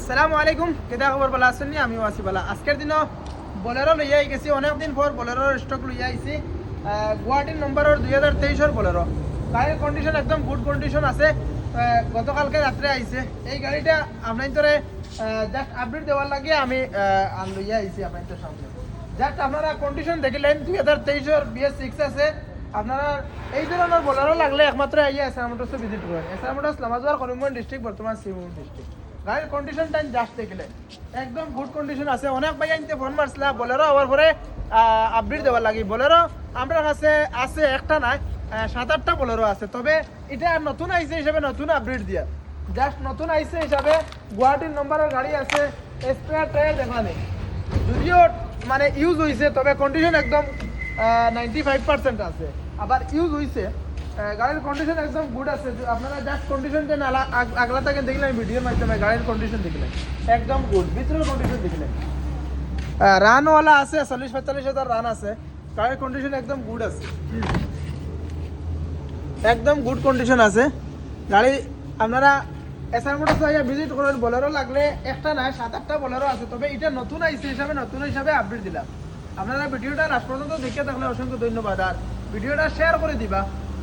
আসসালামু আলাইকুম, কেদা খবর বলা আসেননি? আমি ওয়াসি বলা। আজকের দিনও বোলেরো লইয়া গেছি, অনেকদিন পর বোলেরোর স্টক লইয়া আইছি। গুয়াহাটির নম্বরের 2023-এর বোলেরো। গাড়ির কন্ডিশন একদম গুড কন্ডিশন আছে। গতকালকে রাত্রে আইছে এই গাড়িটা। আপনার তোরে জাস্ট আপডেট দেওয়ার লাগে আমি লইয়া আইছি আপনাদের সামনে। জাস্ট আপনারা কন্ডিশন দেখিলেন 2023-এর BS6 আছে। আপনারা এই ধরনের বোলেরো লাগলে একমাত্র আইয়া এসআর মোটরসে ভিজিট করেন। এসআর মোটরস লামাজোয়ার করিমগঞ্জ ডিস্ট্রিক্ট, বর্তমান শ্রীভূমি ডিস্ট্রিক্ট। গাড়ির কন্ডিশনটা জাস্ট দেখলে একদম গুড কন্ডিশন আছে। অনেক ভাই আনতে ফোন মারছিলা বোলেরো আবার পরে আপডেট দেওয়ার লাগে। বোলেরো আমার কাছে আছে একটা নাই, 7-8টা বোলেরো আছে। তবে এটা নতুন আইছে হিসাবে নতুন আপডেট দিয়া, জাস্ট নতুন আইছে হিসাবে গুয়াহাটির নম্বরের গাড়ি আছে। স্পেয়ার টায়ার দেখা নেই, যদিও মানে ইউজ হয়েছে, তবে কন্ডিশন একদম 95% আছে। আবার ইউজ হয়েছে, গাড়ির কন্ডিশন একদম গুড আছে। আপনারা জাস্ট কন্ডিশনটা না আগলা থেকে দেখলেন, ভিডিওর মাধ্যমে গাড়ির কন্ডিশন দেখলেন একদম গুড। ভিতরের কন্ডিশন দেখলেন রানওয়ালা আছে, 40-45 হাজার রান আছে। গাড়ির কন্ডিশন একদম গুড আছে, একদম গুড কন্ডিশন আছে গাড়ি। আপনারা এসআর মোটরস ভিজিট করেন। বোলেরো লাগলে একটা নয় 7-8টা বোলেরো আছে। তবে এটা নতুন আইসি হিসাবে নতুন হিসাবে আপডেট দিলাম। আপনারা ভিডিওটা লাস্ট পর্যন্ত দেখে থাকলে অসংখ্য ধন্যবাদ। আর ভিডিওটা শেয়ার করে দিবা,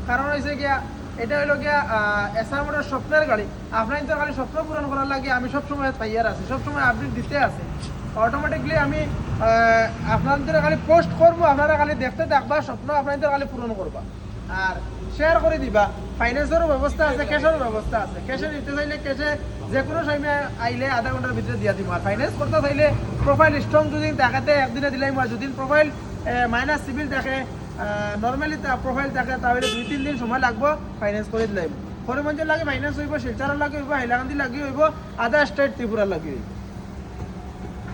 কারণ হয়েছে গিয়া এটা হলো গিয়া এসআর মোটর স্বপ্নের গাড়ি। আপনার তো গাড়ি স্বপ্ন পূরণ করার লাগে আমি সবসময় তৈয়ার আছি, সবসময় আপডেট দিতে আছে। অটোমেটিকলি আমি আপনাদের খালি পোস্ট করবো, আপনারা খালি দেখতে থাকবা, স্বপ্ন আপনাদের খালি পূরণ করবা আর শেয়ার করে দিবা। ফাইন্যান্সেরও ব্যবস্থা আছে, ক্যাশেরও ব্যবস্থা আছে। ক্যাশে নিতে চাইলে ক্যাশে যে কোনো টাইমে আইলে আধা ঘন্টার ভিতরে দিয়ে দিব। আর ফাইন্যান্স করতে চাইলে প্রোফাইল স্ট্রং যদি দেখাতে একদিনে দিলাম, আর যদি প্রোফাইল মাইনাস সিভিল দেখে, নর্মালি প্রোফাইল থাকে, তাহলে 2-3 দিন সময় লাগবো, ফাইন্যান্স করে দিলাম। করিমগঞ্জের লাগে ফাইন্যান্স হইব, শিলচরের লাগে হইব, হাইলাকান্দি লাগে হইব, আধা স্টেট ত্রিপুরার লাগে হইব।